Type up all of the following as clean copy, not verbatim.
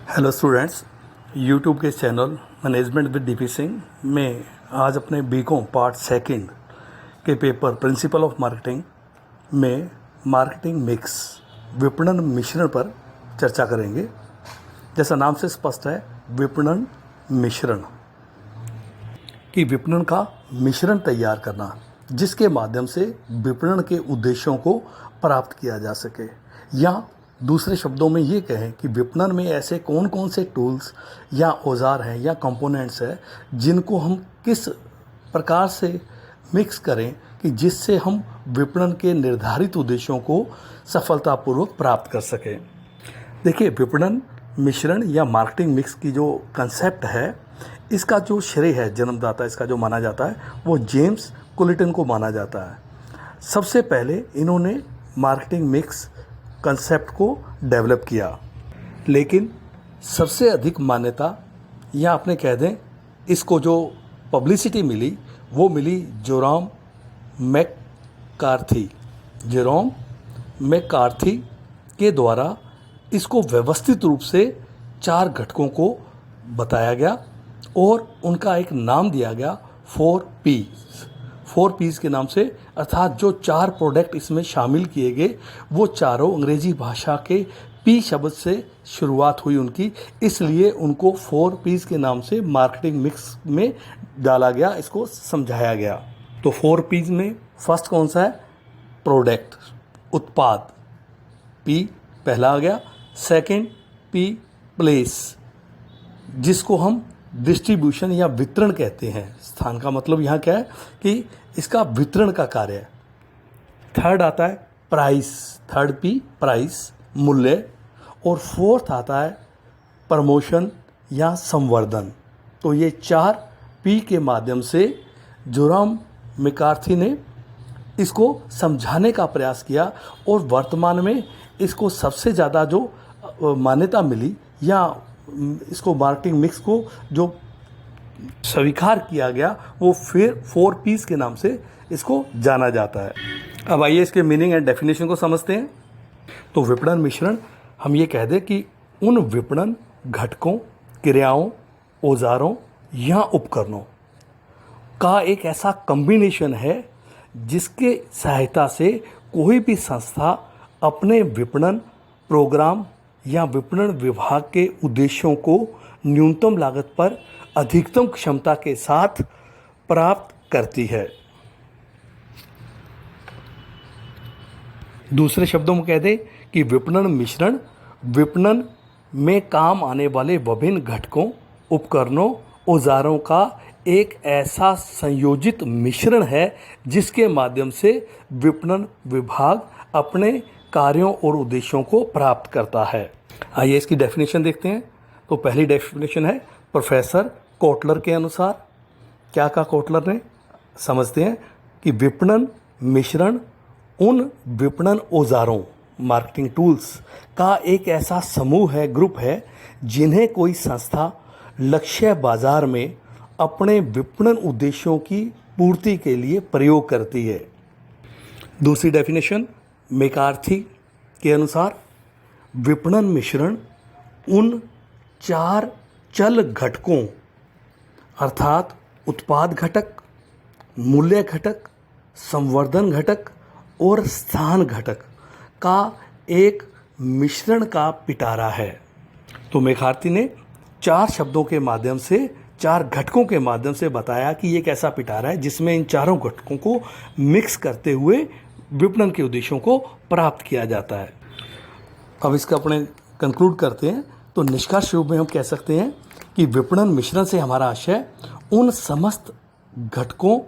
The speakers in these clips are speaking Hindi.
हेलो स्टूडेंट्स, यूट्यूब के channel management with DP Singh में आज अपने बीकॉम पार्ट सेकंड के पेपर प्रिंसिपल ऑफ मार्केटिंग में मार्केटिंग मिक्स विपणन मिश्रण पर चर्चा करेंगे। जैसा नाम से स्पष्ट है, विपणन मिश्रण कि विपणन का मिश्रण तैयार करना जिसके माध्यम से विपणन के उद्देश्यों को प्राप्त किया जा सके, या दूसरे शब्दों में ये कहें कि विपणन में ऐसे कौन कौन से टूल्स या औजार हैं या कंपोनेंट्स हैं जिनको हम किस प्रकार से मिक्स करें कि जिससे हम विपणन के निर्धारित उद्देश्यों को सफलतापूर्वक प्राप्त कर सकें। देखिए, विपणन मिश्रण या मार्केटिंग मिक्स की जो कंसेप्ट है, इसका जो श्रेय है, जन्मदाता इसका जो माना जाता है, वो जेम्स कुलिटन को माना जाता है। सबसे पहले इन्होंने मार्केटिंग मिक्स कंसेप्ट को डेवलप किया, लेकिन सबसे अधिक मान्यता या आपने कह दें इसको जो पब्लिसिटी मिली वो मिली जेरोम मैककार्थी के द्वारा। इसको व्यवस्थित रूप से 4 घटकों को बताया गया और उनका एक नाम दिया गया 4 P's के नाम से, अर्थात जो 4 प्रोडक्ट इसमें शामिल किए गए वो चारों अंग्रेजी भाषा के P शब्द से शुरुआत हुई उनकी, इसलिए उनको 4 P's के नाम से मार्केटिंग मिक्स में डाला गया, इसको समझाया गया। तो 4 P's में फर्स्ट कौन सा है? प्रोडक्ट, उत्पाद, P पहला आ गया। सेकंड P प्लेस, जिसको हम डिस्ट्रीब्यूशन या वितरण कहते हैं। स्थान का मतलब यहाँ क्या है कि इसका वितरण का कार्य है। थर्ड आता है प्राइस, थर्ड P प्राइस, मूल्य। और फोर्थ आता है प्रमोशन या संवर्धन। तो ये 4 P के माध्यम से जेरोम मैककार्थी ने इसको समझाने का प्रयास किया और वर्तमान में इसको सबसे ज़्यादा जो मान्यता मिली या इसको मार्केटिंग मिक्स को जो स्वीकार किया गया वो फिर 4 P's के नाम से इसको जाना जाता है। अब आइए इसके मीनिंग एंड डेफिनेशन को समझते हैं। तो विपणन मिश्रण हम ये कह दें कि उन विपणन घटकों, क्रियाओं, औजारों या उपकरणों का एक ऐसा कॉम्बिनेशन है जिसके सहायता से कोई भी संस्था अपने विपणन प्रोग्राम या विपणन विभाग के उद्देश्यों को न्यूनतम लागत पर अधिकतम क्षमता के साथ प्राप्त करती है। दूसरे शब्दों में कह दें कि विपणन मिश्रण विपणन में काम आने वाले विभिन्न घटकों, उपकरणों, औजारों का एक ऐसा संयोजित मिश्रण है जिसके माध्यम से विपणन विभाग अपने कार्यों और उद्देश्यों को प्राप्त करता है। आइए इसकी डेफिनेशन देखते हैं। तो पहली डेफिनेशन है प्रोफेसर कोटलर के अनुसार। क्या कहा कोटलर ने? समझते हैं कि विपणन मिश्रण उन विपणन औजारों, मार्केटिंग टूल्स का एक ऐसा समूह है, ग्रुप है, जिन्हें कोई संस्था लक्ष्य बाजार में अपने विपणन उद्देश्यों की पूर्ति के लिए प्रयोग करती है। दूसरी डेफिनेशन मैककार्थी के अनुसार विपणन मिश्रण उन 4 चल घटकों अर्थात उत्पाद घटक, मूल्य घटक, संवर्धन घटक और स्थान घटक का एक मिश्रण का पिटारा है। तो मैककार्थी ने 4 शब्दों के माध्यम से, 4 घटकों के माध्यम से बताया कि ये एक ऐसा पिटारा है जिसमें इन चारों घटकों को मिक्स करते हुए विपणन के उद्देश्यों को प्राप्त किया जाता है। अब इसका अपने कंक्लूड करते हैं। तो निष्कर्ष रूप में हम कह सकते हैं कि विपणन मिश्रण से हमारा आशय उन समस्त घटकों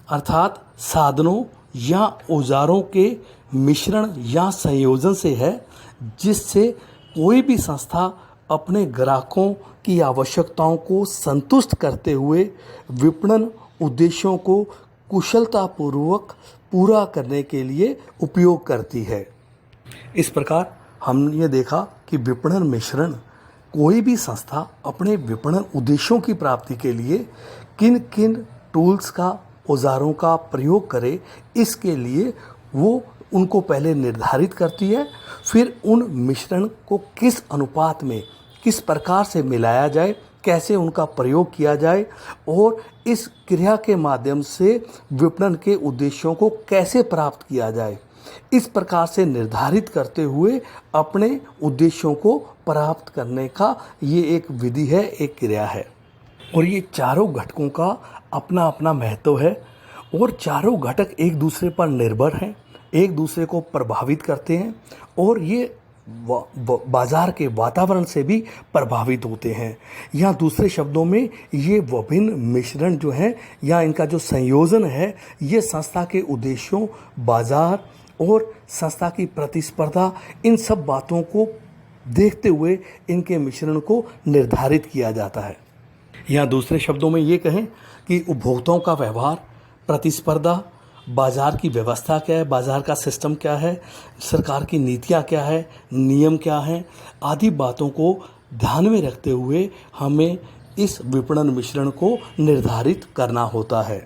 अर्थात साधनों या औजारों के मिश्रण या संयोजन से है जिससे कोई भी संस्था अपने ग्राहकों की आवश्यकताओं को संतुष्ट करते हुए विपणन उद्देश्यों को कुशलतापूर्वक पूरा करने के लिए उपयोग करती है। इस प्रकार हमने ये देखा कि विपणन मिश्रण कोई भी संस्था अपने विपणन उद्देश्यों की प्राप्ति के लिए किन किन टूल्स का, औजारों का प्रयोग करे, इसके लिए वो उनको पहले निर्धारित करती है, फिर उन मिश्रण को किस अनुपात में, किस प्रकार से मिलाया जाए, कैसे उनका प्रयोग किया जाए और इस क्रिया के माध्यम से विपणन के उद्देश्यों को कैसे प्राप्त किया जाए, इस प्रकार से निर्धारित करते हुए अपने उद्देश्यों को प्राप्त करने का ये एक विधि है, एक क्रिया है। और ये चारों घटकों का अपना अपना महत्व है और चारों घटक एक दूसरे पर निर्भर हैं, एक दूसरे को प्रभावित करते हैं और ये बाजार के वातावरण से भी प्रभावित होते हैं। या दूसरे शब्दों में ये विभिन्न मिश्रण जो हैं या इनका जो संयोजन है, ये संस्था के उद्देश्यों, बाजार और संस्था की प्रतिस्पर्धा, इन सब बातों को देखते हुए इनके मिश्रण को निर्धारित किया जाता है। या दूसरे शब्दों में ये कहें कि उपभोक्ताओं का व्यवहार, प्रतिस्पर्धा, बाज़ार की व्यवस्था क्या है, बाज़ार का सिस्टम क्या है, सरकार की नीतियाँ क्या है, नियम क्या हैं, आदि बातों को ध्यान में रखते हुए हमें इस विपणन मिश्रण को निर्धारित करना होता है।